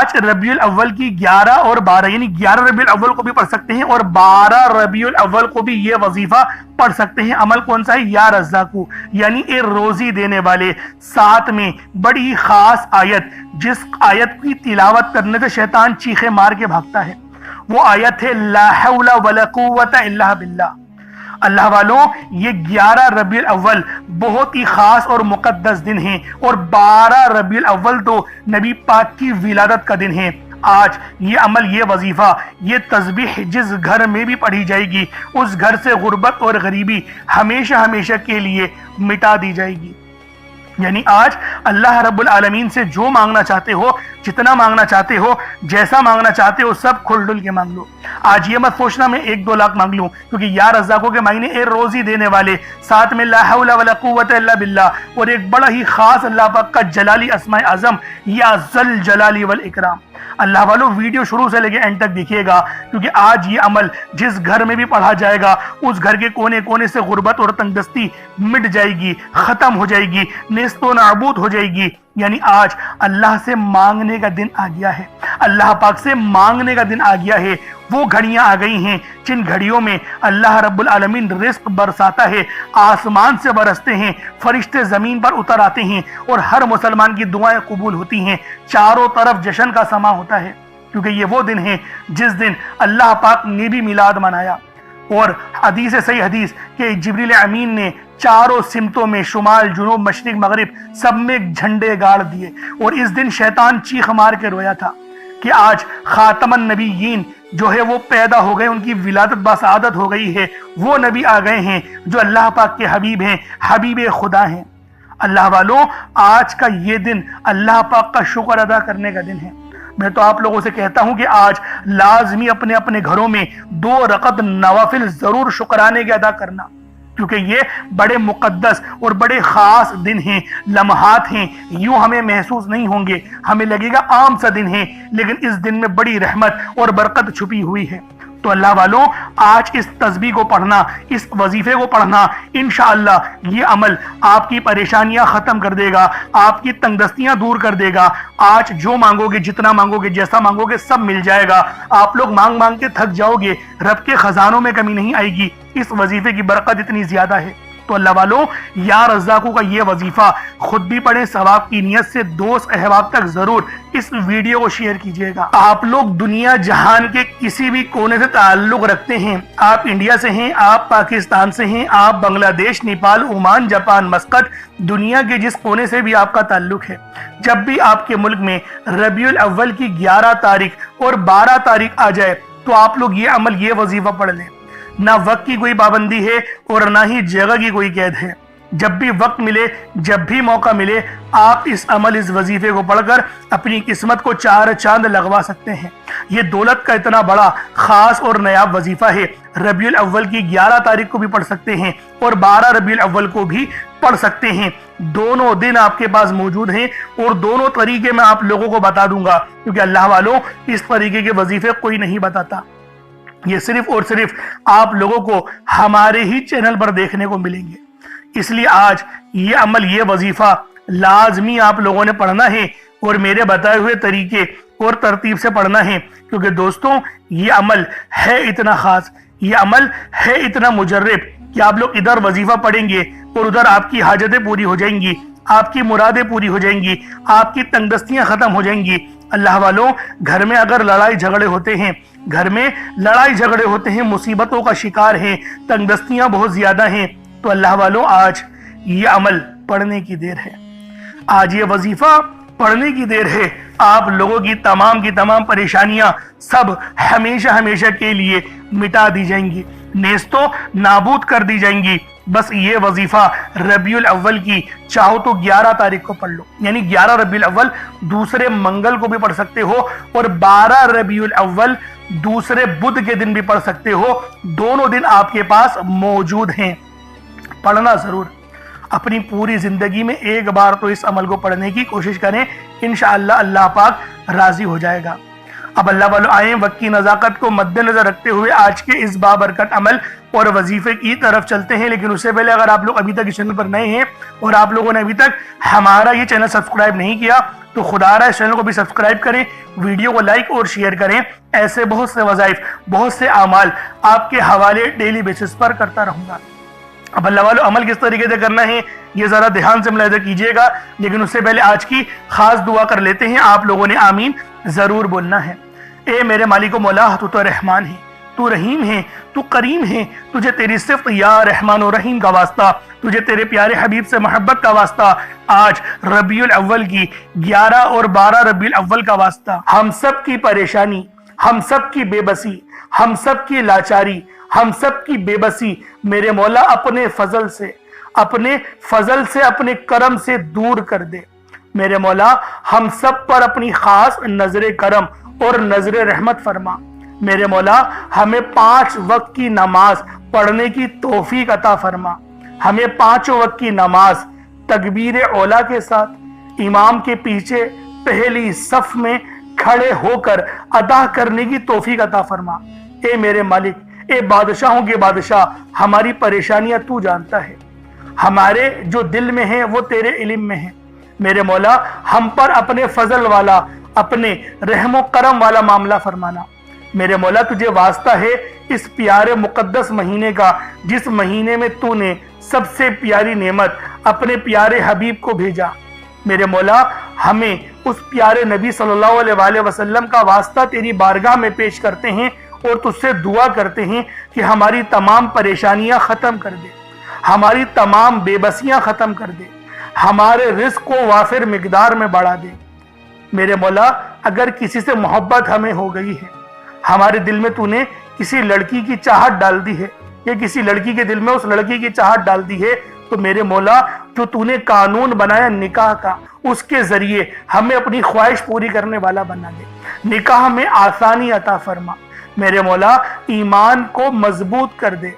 آج ربیع الاول کی 11 اور 12 یعنی 11 ربیع الاول کو بھی پڑھ سکتے ہیں اور 12 ربیع الاول کو بھی یہ وظیفہ پڑھ سکتے ہیں۔ عمل کون سا ہے؟ یا رزاقو، یعنی اے روزی دینے والے۔ ساتھ میں بڑی خاص آیت، جس آیت کی تلاوت کرنے سے شیطان چیخے مار کے بھاگتا ہے، وہ آیت ہے لا حول ولا قوت الا باللہ۔ اللہ والوں، یہ 11 ربیع الاول بہت ہی خاص اور مقدس دن ہیں، اور 12 ربیع الاول تو نبی پاک کی ولادت کا دن ہے۔ آج یہ عمل، یہ وظیفہ، یہ تسبیح جس گھر میں بھی پڑھی جائے گی، اس گھر سے غربت اور غریبی ہمیشہ ہمیشہ کے لیے مٹا دی جائے گی۔ یعنی آج اللہ رب العالمین سے جو مانگنا چاہتے ہو، جتنا مانگنا چاہتے ہو، جیسا مانگنا چاہتے ہو، سب کھل ڈل کے مانگ لو۔ آج یہ مت سوچنا میں 1-2 لاکھ مانگ لوں، کیونکہ یا رزاقوں کے معنی اے روزی دینے والے، ساتھ میں لا حول ولا قوت الا باللہ، اور ایک بڑا ہی خاص اللہ پاک کا جلالی اسماء اعظم یا ذل جلالی والاکرام۔ اللہ والوں، ویڈیو شروع سے لے کے اینڈ تک دیکھیے گا، کیونکہ آج یہ عمل جس گھر میں بھی پڑھا جائے گا، اس گھر کے کونے کونے سے غربت اور تنگ دستی مٹ جائے گی، ختم ہو جائے گی، نیست و نابود ہو جائے گی۔ یعنی آج اللہ سے مانگنے کا دن آ گیا ہے، اللہ پاک سے مانگنے کا دن آ گیا ہے۔ وہ گھڑیاں آ گئی ہیں جن گھڑیوں میں اللہ رب العالمین رزق برساتا ہے، آسمان سے برستے ہیں، فرشتے زمین پر اتر آتے ہیں، اور ہر مسلمان کی دعائیں قبول ہوتی ہیں۔ چاروں طرف جشن کا سما ہوتا ہے، کیونکہ یہ وہ دن ہے جس دن اللہ پاک نے بھی میلاد منایا۔ اور حدیث صحیح حدیث کہ جبریل امین نے چاروں سمتوں میں، شمال، جنوب، مشرق، مغرب، سب میں جھنڈے گاڑ دیے، اور اس دن شیطان چیخ مار کے رویا تھا کہ آج خاتم النبیین جو ہے وہ پیدا ہو گئے، ان کی ولادت بسعادت ہو گئی ہے، وہ نبی آ گئے ہیں جو اللہ پاک کے حبیب ہیں، حبیب خدا ہیں۔ اللہ والوں، آج کا یہ دن اللہ پاک کا شکر ادا کرنے کا دن ہے۔ میں تو آپ لوگوں سے کہتا ہوں کہ آج لازمی اپنے اپنے گھروں میں 2 رکعت نوافل ضرور شکرانے کے ادا کرنا، کیونکہ یہ بڑے مقدس اور بڑے خاص دن ہیں، لمحات ہیں۔ یوں ہمیں محسوس نہیں ہوں گے، ہمیں لگے گا عام سا دن ہے، لیکن اس دن میں بڑی رحمت اور برکت چھپی ہوئی ہے۔ تو اللہ والوں، آج اس تسبیح کو پڑھنا، اس وظیفے کو پڑھنا، انشاءاللہ یہ عمل آپ کی پریشانیاں ختم کر دے گا، آپ کی تنگ دستیاں دور کر دے گا۔ آج جو مانگو گے، جتنا مانگو گے، جیسا مانگو گے، سب مل جائے گا۔ آپ لوگ مانگ مانگ کے تھک جاؤ گے، رب کے خزانوں میں کمی نہیں آئے گی، اس وظیفے کی برکت اتنی زیادہ ہے۔ تو اللہ والوں، یا رزاقوں کا یہ وظیفہ خود بھی پڑھیں، ثواب کی نیت سے دوست احباب تک ضرور اس ویڈیو کو شیئر کیجئے گا۔ آپ لوگ دنیا جہان کے کسی بھی کونے سے تعلق رکھتے ہیں، آپ انڈیا سے ہیں، آپ پاکستان سے ہیں، آپ بنگلہ دیش، نیپال، عمان، جاپان، مسقط، دنیا کے جس کونے سے بھی آپ کا تعلق ہے، جب بھی آپ کے ملک میں ربیع الاول کی 11 تاریخ اور 12 تاریخ آ جائے تو آپ لوگ یہ عمل، یہ وظیفہ پڑھ لیں۔ نہ وقت کی کوئی پابندی ہے اور نہ ہی جگہ کی کوئی قید ہے۔ جب بھی وقت ملے، جب بھی موقع ملے، آپ اس عمل، اس وظیفے کو پڑھ کر اپنی قسمت کو 4 چاند لگوا سکتے ہیں۔ یہ دولت کا اتنا بڑا، خاص اور نایاب وظیفہ ہے۔ ربیع الاول کی 11 تاریخ کو بھی پڑھ سکتے ہیں اور 12 ربیع الاول کو بھی پڑھ سکتے ہیں۔ دونوں دن آپ کے پاس موجود ہیں، اور دونوں طریقے میں آپ لوگوں کو بتا دوں گا، کیونکہ اللہ والوں، اس طریقے کے وظیفے کوئی نہیں بتاتا۔ یہ صرف اور صرف آپ لوگوں کو ہمارے ہی چینل پر دیکھنے کو ملیں گے۔ اس لیے آج یہ عمل، یہ وظیفہ لازمی آپ لوگوں نے پڑھنا ہے، اور میرے بتائے ہوئے طریقے اور ترتیب سے پڑھنا ہے، کیونکہ دوستوں یہ عمل ہے اتنا خاص، یہ عمل ہے اتنا مجرب کہ آپ لوگ ادھر وظیفہ پڑھیں گے اور ادھر آپ کی حاجتیں پوری ہو جائیں گی، آپ کی مرادیں پوری ہو جائیں گی، آپ کی تنگ دستیاں ختم ہو جائیں گی۔ اللہ والوں، گھر میں اگر لڑائی جھگڑے ہوتے ہیں، گھر میں لڑائی جھگڑے ہوتے ہیں، مصیبتوں کا شکار ہیں، تنگ دستیاں بہت زیادہ ہیں، تو اللہ والوں، آج یہ عمل پڑھنے کی دیر ہے، آج یہ وظیفہ پڑھنے کی دیر ہے۔ آپ لوگوں کی تمام پریشانیاں سب ہمیشہ ہمیشہ کے لیے مٹا دی جائیں گی، نیست و نابود کر دی جائیں گی۔ بس یہ وظیفہ ربیع الاول کی چاہو تو 11 تاریخ کو پڑھ لو، یعنی 11 ربیع الاول دوسرے منگل کو بھی پڑھ سکتے ہو، اور 12 ربیع الاول دوسرے بدھ کے دن بھی پڑھ سکتے ہو۔ دونوں دن آپ کے پاس موجود ہیں، پڑھنا ضرور۔ اپنی پوری زندگی میں ایک بار تو اس عمل کو پڑھنے کی کوشش کریں، انشاءاللہ اللہ پاک راضی ہو جائے گا۔ اب اللہ والوں، آئیں وقت کی نزاکت کو مد نظر رکھتے ہوئے آج کے اس بابرکت عمل اور وظیفے کی طرف چلتے ہیں۔ لیکن اس سے پہلے اگر آپ لوگ ابھی تک اس چینل پر نئے ہیں اور آپ لوگوں نے ابھی تک ہمارا یہ چینل سبسکرائب نہیں کیا تو خدا رہا ہے چینل کو بھی سبسکرائب کریں، ویڈیو کو لائک اور شیئر کریں۔ ایسے بہت سے وظائف، بہت سے اعمال آپ کے حوالے ڈیلی بیسس پر کرتا رہوں گا۔ اب اللہ والو عمل کس طریقے سے کرنا ہے یہ ذرا دھیان سے ملاحظہ کیجئے گا، لیکن اس سے پہلے آج کی خاص دعا کر لیتے ہیں۔ آپ لوگوں نے آمین ضرور بولنا ہے۔ اے میرے مالک و مولا، تو رحمان ہے، تو رحیم ہے، تو کریم ہے، تجھے تیری صفت یا رحمان و رحیم کا واسطہ، تجھے تیرے پیارے حبیب سے محبت کا واسطہ، آج ربیع الاول کی 11 اور 12 ربیع الاول کا واسطہ، ہم سب کی پریشانی، ہم سب کی بے بسی، ہم سب کی لاچاری، ہم سب کی بے بسی میرے مولا اپنے فضل سے، اپنے کرم سے دور کر دے۔ میرے مولا ہم سب پر اپنی خاص نظر کرم اور نظر رحمت فرما۔ میرے مولا ہمیں 5 وقت کی نماز پڑھنے کی توفیق عطا فرما۔ ہمیں 5 وقت کی نماز تکبیر اولا کے ساتھ امام کے پیچھے پہلی صف میں کھڑے ہو کر ادا کرنے کی توفیق عطا فرما۔ اے میرے مالک، اے بادشاہوں کے بادشاہ، ہماری پریشانیاں تو جانتا ہے، ہمارے جو دل میں ہیں وہ تیرے علم میں ہیں۔ میرے مولا ہم پر اپنے فضل والا، اپنے رحم و کرم والا معاملہ فرمانا۔ میرے مولا تجھے واسطہ ہے اس پیارے مقدس مہینے کا، جس مہینے میں تو نے سب سے پیاری نعمت اپنے پیارے حبیب کو بھیجا۔ میرے مولا ہمیں اس پیارے نبی صلی اللہ علیہ وآلہ وسلم کا واسطہ تیری بارگاہ میں پیش کرتے ہیں اور تجھ سے دعا کرتے ہیں کہ ہماری تمام پریشانیاں ختم کر دے، ہماری تمام بے بسیاں ختم کر دے، ہمارے رزق کو وافر مقدار میں بڑھا دے۔ میرے مولا اگر کسی سے محبت ہمیں ہو گئی ہے، ہمارے دل میں تو نے کسی لڑکی کی چاہت ڈال دی ہے یا کسی لڑکی کے دل میں اس لڑکی کی چاہت ڈال دی ہے، تو میرے مولا جو تو نے قانون بنایا نکاح کا، اس کے ذریعے ہمیں اپنی خواہش پوری کرنے والا بنا دے۔ نکاح میں آسانی عطا فرما۔ میرے مولا ایمان کو مضبوط کر دے،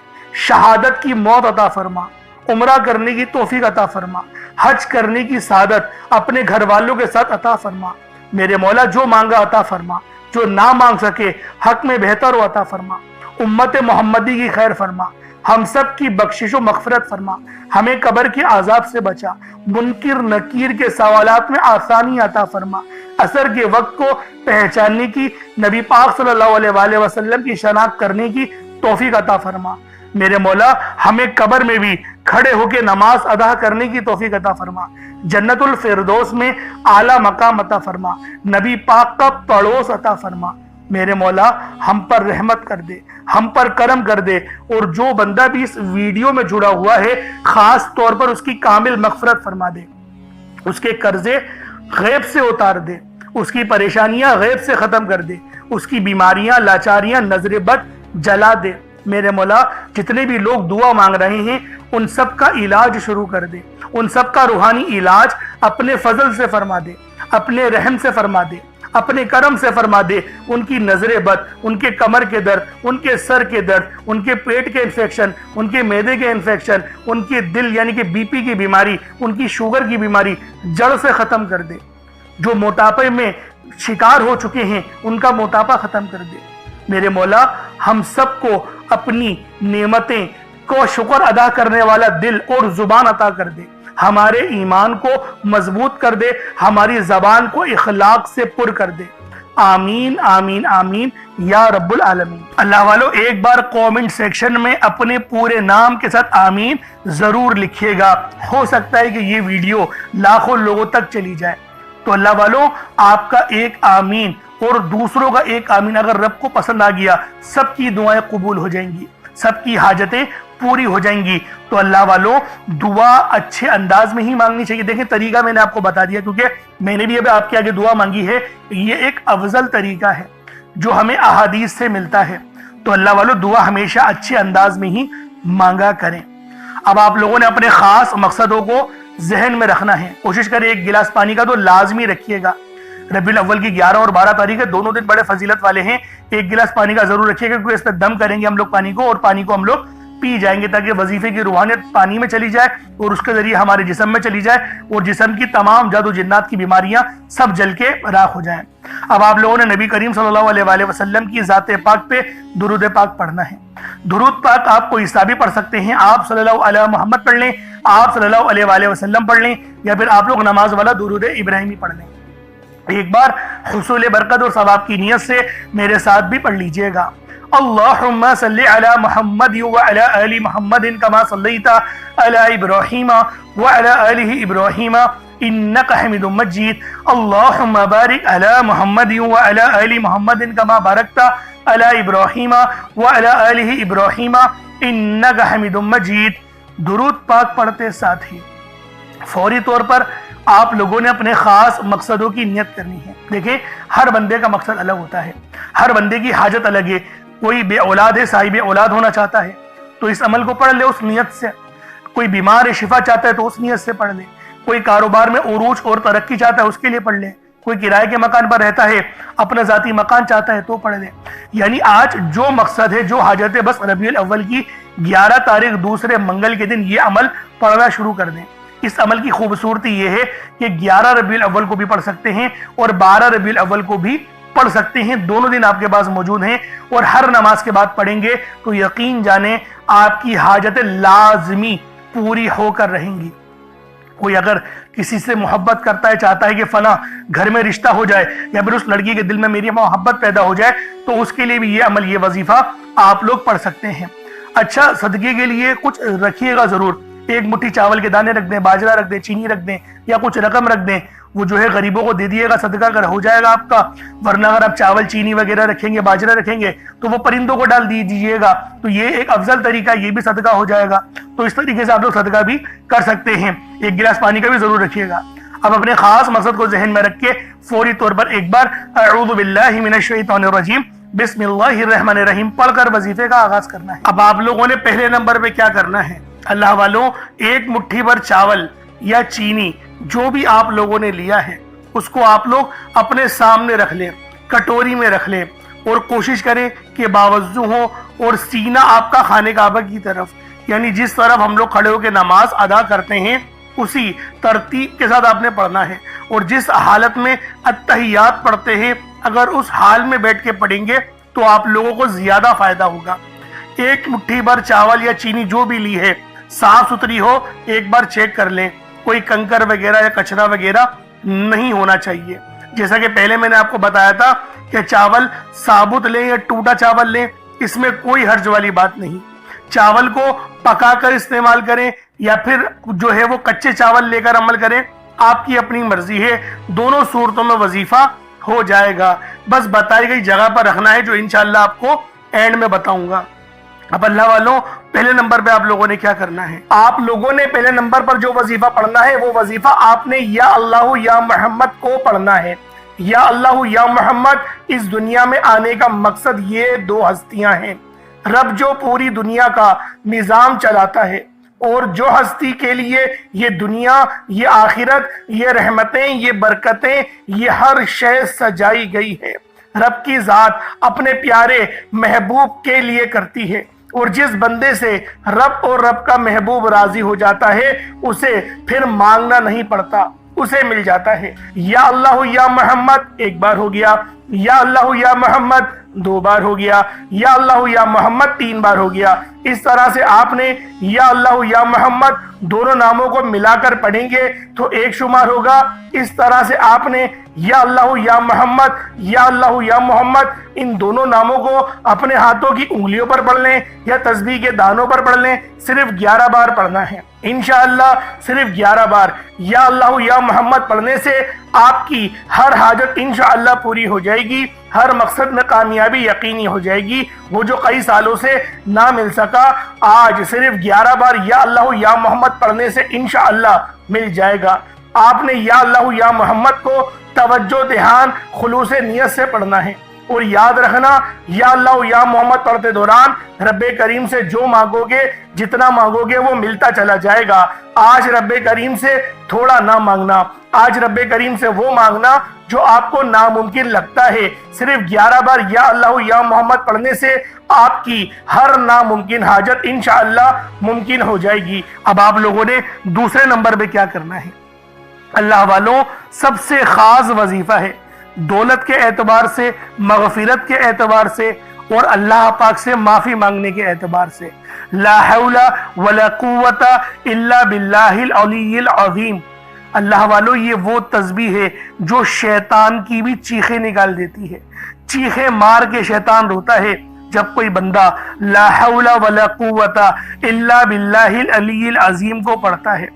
شہادت کی موت عطا فرما، عمرہ کرنے کی توفیق عطا فرما، حج کرنے کی سعادت اپنے گھر والوں کے ساتھ عطا فرما۔ میرے مولا جو مانگا عطا فرما، جو نہ مانگ سکے حق میں بہتر و عطا فرما۔ امت محمدی کی خیر فرما، ہم سب کی بخشش و مغفرت فرما، ہمیں قبر کے عذاب سے بچا، منکر نکیر کے سوالات میں آسانی عطا فرما، عصر کے وقت کو پہچاننے کی، نبی پاک صلی اللہ علیہ وآلہ وسلم کی شناخت کرنے کی توفیق عطا فرما۔ میرے مولا ہمیں قبر میں بھی کھڑے ہو کے نماز ادا کرنے کی توفیق عطا فرما، جنت الفردوس میں اعلیٰ مقام عطا فرما، نبی پاک کا پڑوس عطا فرما۔ میرے مولا ہم پر رحمت کر دے، ہم پر کرم کر دے، اور جو بندہ بھی اس ویڈیو میں جڑا ہوا ہے خاص طور پر اس کی کامل مغفرت فرما دے، اس کے قرضے غیب سے اتار دے، اس کی پریشانیاں غیب سے ختم کر دے، اس کی بیماریاں، لاچاریاں، نظر بد جلا دے۔ میرے مولا جتنے بھی لوگ دعا مانگ رہے ہیں ان سب کا علاج شروع کر دے، ان سب کا روحانی علاج اپنے فضل سے فرما دے، اپنے رحم سے فرما دے، اپنے کرم سے فرما دے۔ ان کی نظر بد، ان کے کمر کے درد، ان کے سر کے درد، ان کے پیٹ کے انفیکشن، ان کے معدے کے انفیکشن، ان کے دل یعنی کہ بی پی کی بیماری، ان کی شوگر کی بیماری جڑ سے ختم کر دے۔ جو موٹاپے میں شکار ہو چکے ہیں ان کا موٹاپا ختم کر دے۔ میرے مولا ہم سب کو اپنی نعمتیں کو شکر ادا کرنے والا دل اور زبان عطا کر دے، ہمارے ایمان کو مضبوط کر دے، ہماری زبان کو اخلاق سے پر کر دے۔ آمین آمین آمین یا رب العالمین۔ اللہ والو ایک بار کومنٹ سیکشن میں اپنے پورے نام کے ساتھ آمین ضرور لکھیے گا، ہو سکتا ہے کہ یہ ویڈیو لاکھوں لوگوں تک چلی جائے۔ تو اللہ والو آپ کا ایک آمین اور دوسروں کا ایک آمین اگر رب کو پسند آ گیا، سب کی دعائیں قبول ہو جائیں گی، سب کی حاجتیں پوری ہو جائیں گی۔ تو اللہ والوں دعا اچھے انداز میں ہی مانگنی چاہیے۔ دیکھیں طریقہ میں نے آپ کو بتا دیا، کیونکہ میں نے بھی ابھی آپ کے آگے دعا مانگی ہے، یہ ایک افضل طریقہ ہے جو ہمیں احادیث سے ملتا ہے۔ تو اللہ والوں دعا ہمیشہ اچھے انداز میں ہی مانگا کریں۔ اب آپ لوگوں نے اپنے خاص مقصدوں کو ذہن میں رکھنا ہے، کوشش کریں ایک گلاس پانی کا تو لازمی رکھیے گا۔ ربیع الاول کی 11 اور 12 تاریخ ہے، دونوں دن بڑے فضیلت والے ہیں، ایک گلاس پانی کا ضرور رکھیے گا، کیونکہ اس پہ دم کریں گے ہم لوگ پانی کو، اور پانی کو ہم لوگ پی جائیں گے تاکہ وظیفے کی روحانیت پانی میں چلی جائے اور اس کے ذریعے ہمارے جسم میں چلی جائے اور جسم کی تمام جادو جنات کی بیماریاں سب جل کے راکھ ہو جائیں۔ اب آپ لوگوں نے نبی کریم صلی اللہ علیہ وآلہ وسلم کی ذات پاک پہ درود پاک پڑھنا ہے۔ درود پاک آپ کو عیسیٰ بھی پڑھ سکتے ہیں، آپ صلی اللہ علیہ محمد پڑھ لیں، آپ صلی اللہ علیہ وآلہ وسلم پڑھ لیں، یا پھر آپ لوگ نماز والا درود ابراہیمی پڑھ لیں۔ ایک بار حصول برکت اور ثواب کی نیت سے میرے ساتھ بھی پڑھ لیجئے گا۔ اللہم صلی علی محمد وعلی آل محمد کما صلیت علی ابراہیم وعلی آل ابراہیم انکا حمید مجید۔ اللہم بارک علی محمد وعلی آل محمد کما بارکت علی ابراہیم وعلی آل ابراہیم انکا حمید مجید۔ درود پاک پڑھتے ساتھ ہی فوری طور پر آپ لوگوں نے اپنے خاص مقصدوں کی نیت کرنی ہے۔ دیکھیں ہر بندے کا مقصد الگ ہوتا ہے، ہر بندے کی حاجت الگ ہے۔ کوئی بے اولاد ہے، صاحب اولاد ہونا چاہتا ہے تو اس عمل کو پڑھ لے اس نیت سے۔ کوئی بیمار ہے، شفا چاہتا ہے تو اس نیت سے پڑھ لے۔ کوئی کاروبار میں عروج اور ترقی چاہتا ہے اس کے لیے پڑھ لے۔ کوئی کرائے کے مکان پر رہتا ہے، اپنا ذاتی مکان چاہتا ہے تو پڑھ لے۔ یعنی آج جو مقصد ہے، جو حاجت ہے، بس ربیع الاول کی 11 تاریخ دوسرے منگل کے دن یہ عمل پڑھنا شروع کر دیں۔ اس عمل کی خوبصورتی یہ ہے کہ 11 ربیع الاول کو بھی پڑھ سکتے ہیں اور 12 ربیع الاول کو بھی پڑھ سکتے ہیں، دونوں دن آپ کے پاس موجود ہیں، اور ہر نماز کے بعد پڑھیں گے تو یقین جانیں آپ کی حاجتیں لازمی پوری ہو کر رہیں گی۔ کوئی اگر کسی سے محبت کرتا ہے، چاہتا ہے کہ فلاں گھر میں رشتہ ہو جائے یا پھر اس لڑکی کے دل میں میری محبت پیدا ہو جائے تو اس کے لیے بھی یہ عمل، یہ وظیفہ آپ لوگ پڑھ سکتے ہیں۔ اچھا، صدقے کے لیے کچھ رکھیے گا ضرور، ایک مٹھی چاول کے دانے رکھ دیں، باجرہ رکھ دیں، چینی رکھ دیں یا کچھ رقم رکھ دیں، وہ جو ہے غریبوں کو دے دیے گا، صدقہ اگر ہو جائے گا آپ کا۔ ورنہ اگر آپ چاول چینی وغیرہ رکھیں گے، باجرہ رکھیں گے تو وہ پرندوں کو ڈال دیجیے گا، تو یہ ایک افضل طریقہ، یہ بھی صدقہ ہو جائے گا۔ تو اس طریقے سے آپ لوگ صدقہ بھی کر سکتے ہیں۔ ایک گلاس پانی کا بھی ضرور رکھیے گا۔ اب اپنے خاص مقصد کو ذہن میں رکھ کے فوری طور پر ایک بار اعوذ باللہ من الشیطان الرجیم بسم اللہ الرحمن الرحیم پڑھ کر وظیفے کا آغاز کرنا ہے۔ اب آپ لوگوں نے پہلے نمبر پہ کیا کرنا ہے؟ اللہ والوں، ایک مٹھی بھر چاول یا چینی جو بھی آپ لوگوں نے لیا ہے اس کو آپ لوگ اپنے سامنے رکھ لیں، کٹوری میں رکھ لیں، اور کوشش کریں کہ باوضو ہو اور سینہ آپ کا خانہ کعبہ کی طرف، یعنی جس طرف ہم لوگ کھڑے ہو کے نماز ادا کرتے ہیں اسی ترتیب کے ساتھ آپ نے پڑھنا ہے۔ اور جس حالت میں اتحیات پڑھتے ہیں اگر اس حال میں بیٹھ کے پڑھیں گے تو آپ لوگوں کو زیادہ فائدہ ہوگا۔ ایک مٹھی بھر چاول یا چینی جو بھی لی ہے صاف ستھری ہو، ایک بار چیک کر لیں، کوئی کنکر وغیرہ یا کچرا وغیرہ نہیں ہونا چاہیے۔ جیسا کہ پہلے میں نے آپ کو بتایا تھا کہ چاول ثابت لیں یا ٹوٹا چاول لیں، اس میں کوئی حرج والی بات نہیں۔ چاول کو پکا کر استعمال کریں یا پھر جو ہے وہ کچے چاول لے کر عمل کریں، آپ کی اپنی مرضی ہے، دونوں صورتوں میں وظیفہ ہو جائے گا۔ بس بتائی گئی جگہ پر رکھنا ہے جو انشاءاللہ آپ کو اینڈ میں بتاؤں گا۔ اب اللہ والوں، پہلے نمبر پہ آپ لوگوں نے کیا کرنا ہے؟ آپ لوگوں نے پہلے نمبر پر جو وظیفہ پڑھنا ہے وہ وظیفہ آپ نے یا اللہ یا محمد کو پڑھنا ہے۔ یا اللہ یا محمد، اس دنیا میں آنے کا مقصد یہ دو ہستیاں ہیں۔ رب جو پوری دنیا کا نظام چلاتا ہے اور جو ہستی کے لیے یہ دنیا، یہ آخرت، یہ رحمتیں، یہ برکتیں، یہ ہر شے سجائی گئی ہے، رب کی ذات اپنے پیارے محبوب کے لیے کرتی ہے۔ اور جس بندے سے رب اور رب کا محبوب راضی ہو جاتا ہے اسے پھر مانگنا نہیں پڑتا، اسے مل جاتا ہے۔ یا اللہ یا محمد ایک بار ہو گیا، یا اللہ یا محمد دو بار ہو گیا، یا اللہ یا محمد تین بار ہو گیا۔ اس طرح سے آپ نے یا اللہ یا محمد دونوں ناموں کو ملا کر پڑھیں گے تو ایک شمار ہوگا۔ اس طرح سے آپ نے یا اللہ یا محمد، یا اللہ یا محمد ان دونوں ناموں کو اپنے ہاتھوں کی انگلیوں پر پڑھ لیں یا تسبیح کے دانوں پر پڑھ لیں، صرف 11 بار پڑھنا ہے انشاءاللہ، صرف 11 بار یا اللہ یا محمد پڑھنے سے آپ کی ہر حاجت انشاءاللہ پوری ہو جائے گی، ہر مقصد میں کامیابی یقینی ہو جائے گی۔ وہ جو کئی سالوں سے نہ مل سکا آج صرف 11 بار یا اللہ یا محمد پڑھنے سے انشاءاللہ مل جائے گا۔ آپ نے یا اللہ یا محمد کو توجہ، دھیان، خلوص نیت سے پڑھنا ہے، اور یاد رکھنا یا اللہ یا محمد پڑھتے دوران رب کریم سے جو مانگو گے، جتنا مانگو گے وہ ملتا چلا جائے گا۔ آج رب کریم سے تھوڑا نہ مانگنا، آج رب کریم سے وہ مانگنا جو آپ کو ناممکن لگتا ہے۔ صرف 11 بار یا اللہ یا محمد پڑھنے سے آپ کی ہر ناممکن حاجت انشاءاللہ ممکن ہو جائے گی۔ اب آپ لوگوں نے دوسرے نمبر پہ کیا کرنا ہے؟ اللہ والوں، سب سے خاص وظیفہ ہے، دولت کے اعتبار سے، مغفرت کے اعتبار سے، اور اللہ پاک سے معافی مانگنے کے اعتبار سے۔ لا حول ولا قوت الا باللہ العلی العظیم۔ اللہ والو یہ وہ تسبیح ہے جو شیطان کی بھی چیخیں نکال دیتی ہے، چیخیں مار کے شیطان روتا ہے جب کوئی بندہ لا حول ولا قوت الا باللہ العلی العظیم کو پڑھتا ہے۔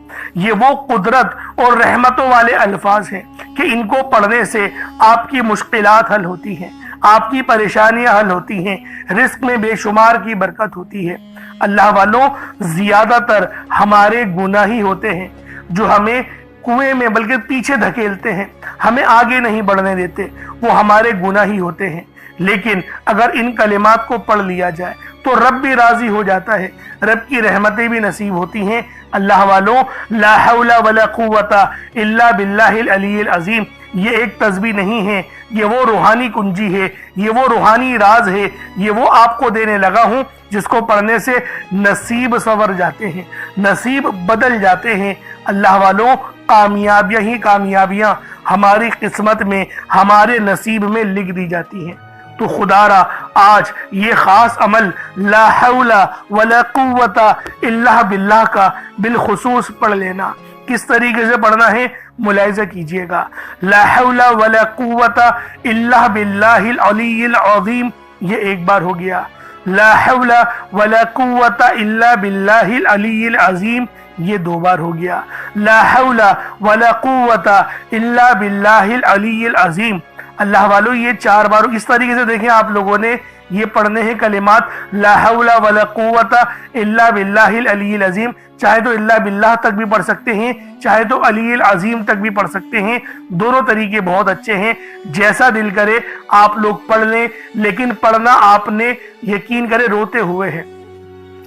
یہ وہ قدرت اور رحمتوں والے الفاظ ہیں کہ ان کو پڑھنے سے آپ کی مشکلات حل ہوتی ہیں، آپ کی پریشانیاں حل ہوتی ہیں، رزق میں بے شمار کی برکت ہوتی ہے۔ اللہ والوں زیادہ تر ہمارے گناہ ہی ہوتے ہیں جو ہمیں کنویں میں بلکہ پیچھے دھکیلتے ہیں، ہمیں آگے نہیں بڑھنے دیتے، وہ ہمارے گناہ ہی ہوتے ہیں۔ لیکن اگر ان کلمات کو پڑھ لیا جائے تو رب بھی راضی ہو جاتا ہے، رب کی رحمتیں بھی نصیب ہوتی ہیں۔ اللہ والوں لا حول ولا قوت الا باللہ العلی العظیم یہ ایک تسبیح نہیں ہے، یہ وہ روحانی کنجی ہے، یہ وہ روحانی راز ہے، یہ وہ آپ کو دینے لگا ہوں جس کو پڑھنے سے نصیب سنور جاتے ہیں، نصیب بدل جاتے ہیں۔ اللہ والوں کامیابیاں ہی کامیابیاں ہماری قسمت میں، ہمارے نصیب میں لکھ دی جاتی ہیں۔ تو خدا را آج یہ خاص عمل لا حول ولا قوت الا باللہ کا بالخصوص پڑھ لینا۔ کس طریقے سے پڑھنا ہے ملاحظہ کیجئے گا۔ لا حول ولا قوت الا باللہ العلی العظیم یہ ایک بار ہو گیا، لا حول ولا قوت الا باللہ العلی العظیم یہ دو بار ہو گیا، لا حول ولا قوت الا باللہ العلی العظیم۔ اللہ والو یہ چار بار اس طریقے سے دیکھیں آپ لوگوں نے یہ پڑھنے ہیں کلمات لا حول ولا قوت الا باللہ العلی العظیم، چاہے تو الا باللہ تک بھی پڑھ سکتے ہیں، چاہے تو علی العظیم تک بھی پڑھ سکتے ہیں، دونوں طریقے بہت اچھے ہیں، جیسا دل کرے آپ لوگ پڑھ لیں، لیکن پڑھنا آپ نے یقین کرے روتے ہوئے ہے،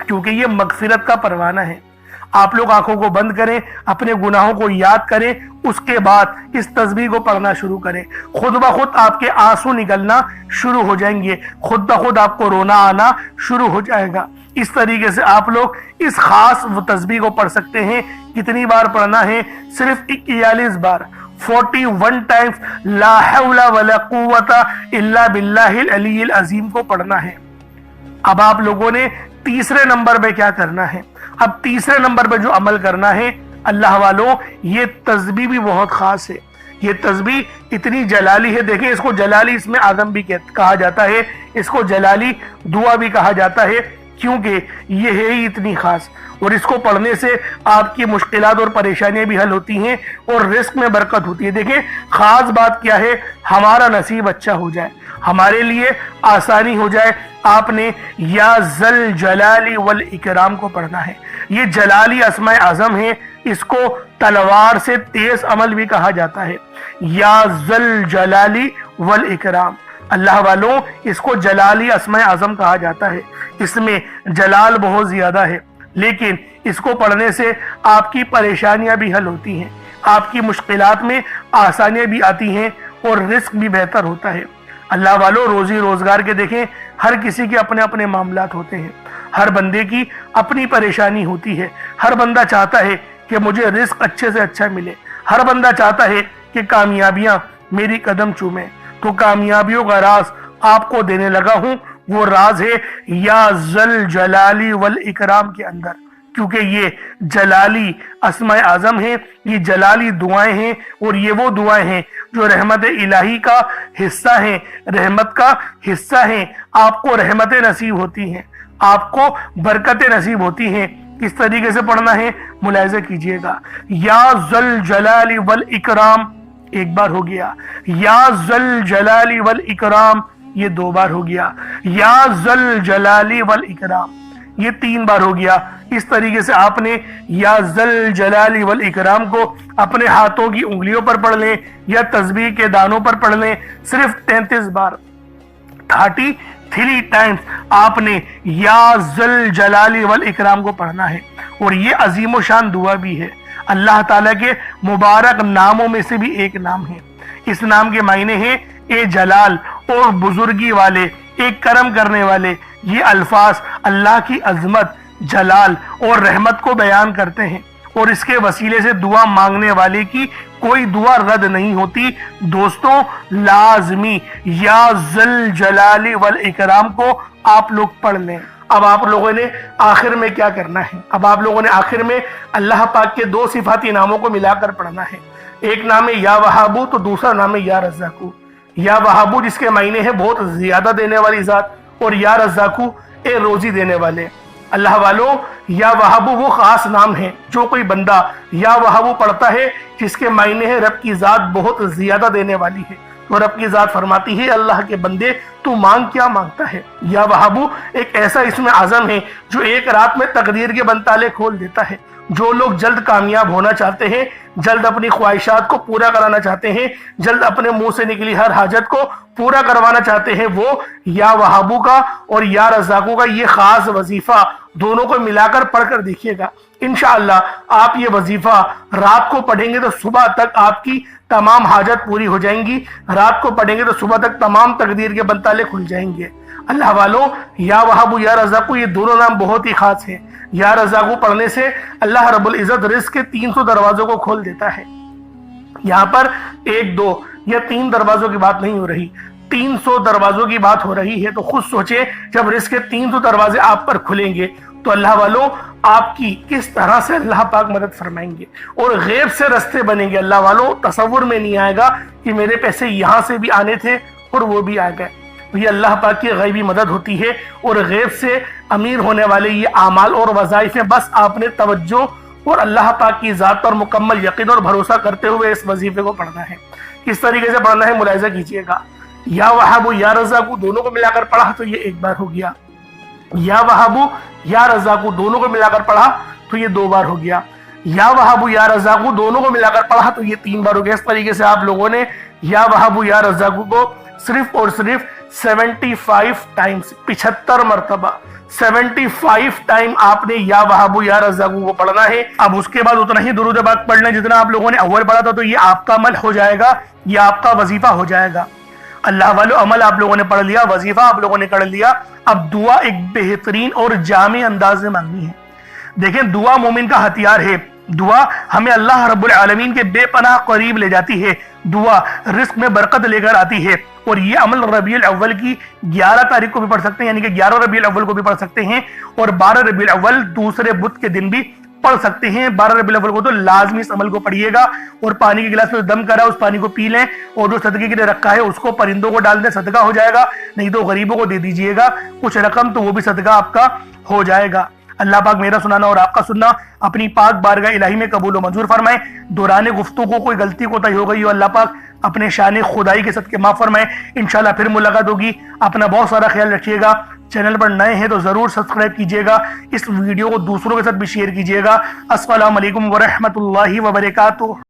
کیونکہ یہ مغفرت کا پروانہ ہے۔ آپ لوگ آنکھوں کو بند کریں، اپنے گناہوں کو یاد کریں، اس کے بعد اس تسبیح کو پڑھنا شروع کریں، خود بخود آپ کے آنسو نکلنا شروع ہو جائیں گے، خود بخود آپ کو رونا آنا شروع ہو جائے گا۔ اس طریقے سے آپ لوگ اس خاص تسبیح کو پڑھ سکتے ہیں۔ کتنی بار پڑھنا ہے؟ صرف 41 بار، 41 ٹائمز لا حول ولا قوت الا باللہ العلی العظیم کو پڑھنا ہے۔ اب آپ لوگوں نے تیسرے نمبر پہ کیا کرنا ہے؟ اب تیسرے نمبر پہ جو عمل کرنا ہے اللہ والوں، یہ تسبیح بھی بہت خاص ہے، یہ تسبیح اتنی جلالی ہے، دیکھیں اس کو جلالی اسم اعظم بھی کہا جاتا ہے، اس کو جلالی دعا بھی کہا جاتا ہے، کیونکہ یہ ہے ہی اتنی خاص، اور اس کو پڑھنے سے آپ کی مشکلات اور پریشانیاں بھی حل ہوتی ہیں اور رزق میں برکت ہوتی ہے۔ دیکھیں خاص بات کیا ہے، ہمارا نصیب اچھا ہو جائے، ہمارے لیے آسانی ہو جائے، آپ نے یا ذل جلال والاکرام کو پڑھنا ہے۔ یہ جلالی اسماء اعظم ہے، اس کو تلوار سے تیز عمل بھی کہا جاتا ہے، یا ذل جلالی والاکرام۔ اللہ والوں اس کو جلالی اسماء اعظم کہا جاتا ہے، اس میں جلال بہت زیادہ ہے، لیکن اس کو پڑھنے سے آپ کی پریشانیاں بھی حل ہوتی ہیں، آپ کی مشکلات میں آسانیاں بھی آتی ہیں اور رزق بھی بہتر ہوتا ہے۔ اللہ والوں روزی روزگار کے دیکھیں ہر کسی کے اپنے اپنے معاملات ہوتے ہیں، ہر بندے کی اپنی پریشانی ہوتی ہے، ہر بندہ چاہتا ہے کہ مجھے رزق اچھے سے اچھا ملے، ہر بندہ چاہتا ہے کہ کامیابیاں میری قدم چومیں، تو کامیابیوں کا راز آپ کو دینے لگا ہوں، وہ راز ہے یا ذل جلالی والاکرام کے اندر، کیونکہ یہ جلالی اسماء اعظم ہیں، یہ جلالی دعائیں ہیں، اور یہ وہ دعائیں ہیں جو رحمت الہی کا حصہ ہیں، رحمت کا حصہ ہیں، آپ کو رحمتیں نصیب ہوتی ہیں، آپ کو برکتیں نصیب ہوتی ہیں۔ کس طریقے سے پڑھنا ہے ملاحظہ کیجئے گا، یا ذل جلال والاکرام ایک بار ہو گیا، یا ذل جلال والاکرام یہ دو بار ہو گیا، یا ذل جلال والاکرام یہ تین بار ہو گیا۔ اس طریقے سے آپ نے یا ذل جلال والاکرام کو اپنے ہاتھوں کی انگلیوں پر پڑھ لیں یا تسبیح کے دانوں پر پڑھ لیں، صرف 33 بار 33 ٹائمز آپ نے یا ذل جلال والاکرام کو پڑھنا ہے، اور یہ عظیم و شان دعا بھی ہے، اللہ تعالیٰ کے مبارک ناموں میں سے بھی ایک نام ہے۔ اس نام کے معنی ہیں اے جلال اور بزرگی والے، ایک کرم کرنے والے۔ یہ الفاظ اللہ کی عظمت، جلال اور رحمت کو بیان کرتے ہیں، اور اس کے وسیلے سے دعا مانگنے والے کی کوئی دعا رد نہیں ہوتی۔ دوستوں لازمی یا ذل جلال والاکرام کو آپ لوگ پڑھ لیں، اب آپ لوگوں نے آخر میں کیا کرنا ہے؟ اب آپ لوگوں نے آخر میں اللہ پاک کے دو صفاتی ناموں کو ملا کر پڑھنا ہے۔ ایک نام ہے یا وہابو، تو دوسرا نام ہے یا رزاقو۔ یا وہابو جس کے معنی ہے بہت زیادہ دینے والی ذات، اور یا رزاقو اے روزی دینے والے۔ اللہ والوں، یا وہابو وہ خاص نام ہے جو کوئی بندہ یا وہابو پڑھتا ہے جس کے معنی ہے رب کی ذات بہت زیادہ دینے والی ہے، تو رب کی ذات فرماتی ہے اللہ کے بندے تو مانگ کیا مانگتا ہے۔ یا وہابو ایک ایسا اسم اعظم ہے جو ایک رات میں تقدیر کے بند تالے کھول دیتا ہے۔ جو لوگ جلد کامیاب ہونا چاہتے ہیں، جلد اپنی خواہشات کو پورا کرانا چاہتے ہیں، جلد اپنے منہ سے نکلی ہر حاجت کو پورا کروانا چاہتے ہیں، وہ یا وہابو کا اور یا رزاقو کا یہ خاص وظیفہ دونوں کو ملا کر پڑھ کر دیکھیے گا۔ انشاءاللہ آپ یہ وظیفہ رات کو پڑھیں گے تو صبح تک آپ کی تمام حاجت پوری ہو جائیں گی، رات کو پڑھیں گے تو صبح تک تمام تقدیر کے بند تالے کھل جائیں گے۔ اللہ والوں، یا وہابو یا رزاقو یہ دونوں نام بہت ہی خاص ہیں۔ یا رزاقو پڑھنے سے اللہ رب العزت رزق کے 300 دروازوں کو کھول دیتا ہے۔ یہاں پر 1 2 یا 3 دروازوں کی بات نہیں ہو رہی، 300 دروازوں کی بات ہو رہی ہے۔ تو خود سوچیں جب رزق کے 300 دروازے آپ پر کھلیں گے تو اللہ والوں آپ کی کس طرح سے اللہ پاک مدد فرمائیں گے، اور غیب سے رستے بنیں گے۔ اللہ والوں تصور میں نہیں آئے گا کہ میرے پیسے یہاں سے بھی آنے تھے اور وہ بھی آ گئے۔ یہ اللہ پاک کی غیبی مدد ہوتی ہے، اور غیب سے امیر ہونے والے یہ اعمال اور وظائف ہیں۔ بس آپ نے توجہ اور اللہ پاک کی ذات پر مکمل یقین اور بھروسہ کرتے ہوئے اس وظیفے کو پڑھنا ہے۔ کس طریقے سے پڑھنا ہے ملاحظہ کیجئے گا۔ یا وہابو یا رزاقو دونوں کو ملا کر پڑھا تو یہ ایک بار ہو گیا، یا وہابو یا رزاقو دونوں کو ملا کر پڑھا تو یہ 2 بار ہو گیا، یا وہابو یا رزاقو دونوں کو ملا کر پڑھا تو یہ 3 بار ہو گیا۔ اس طریقے سے آپ لوگوں نے یا وہابو یا رزاقو کو صرف اور صرف 75 ٹائمز 75 مرتبہ 75 ٹائم آپ نے یا وہابو یا رزاقو کو پڑھنا ہے۔ اب اس کے بعد اتنا ہی درود پاک پڑھنا ہے جتنا آپ لوگوں نے اول پڑھا تھا، تو یہ آپ کا عمل ہو جائے گا، یہ آپ کا وظیفہ ہو جائے گا۔ اللہ والو عمل آپ لوگوں نے پڑھ لیا، وظیفہ آپ لوگوں نے کر لیا۔ اب دعا ایک بہترین اور جامع انداز میں مانگنی ہے۔ دیکھیں دعا مومن کا ہتھیار ہے، دعا ہمیں اللہ رب العالمین کے بے پناہ قریب لے جاتی ہے، دعا رزق میں برکت لے کر آتی ہے۔ اور یہ عمل ربیع الاول کی 11 تاریخ کو بھی پڑھ سکتے ہیں، یعنی کہ 11 ربیع الاول کو بھی پڑھ سکتے ہیں، اور 12 ربیع الاول دوسرے بدھ کے دن بھی پڑھ سکتے ہیں۔ 12 ربیع الاول کو تو لازمی اس عمل کو پڑھیے گا، اور پانی کے گلاس میں دم کرا اس پانی کو پی لیں، اور جو صدقے کے لیے رکھا ہے اس کو پرندوں کو ڈال دیں، صدقہ ہو جائے گا، نہیں تو غریبوں کو دے دیجئے گا کچھ رقم، تو وہ بھی صدقہ آپ کا ہو جائے گا۔ اللہ پاک میرا سنانا اور آپ کا سننا اپنی پاک بارگاہ الہی میں قبول و منظور فرمائے۔ دوران گفتگو کوئی غلطی کوتاہی ہو گئی ہو، اللہ پاک اپنے شان خدائی کے صدقے معاف فرمائے۔ انشاءاللہ پھر ملاقات ہوگی۔ اپنا بہت سارا خیال رکھیے گا۔ چینل پر نئے ہیں تو ضرور سبسکرائب کیجیے گا، اس ویڈیو کو دوسروں کے ساتھ بھی شیئر کیجیے گا۔ السلام علیکم ورحمۃ اللہ وبرکاتہ۔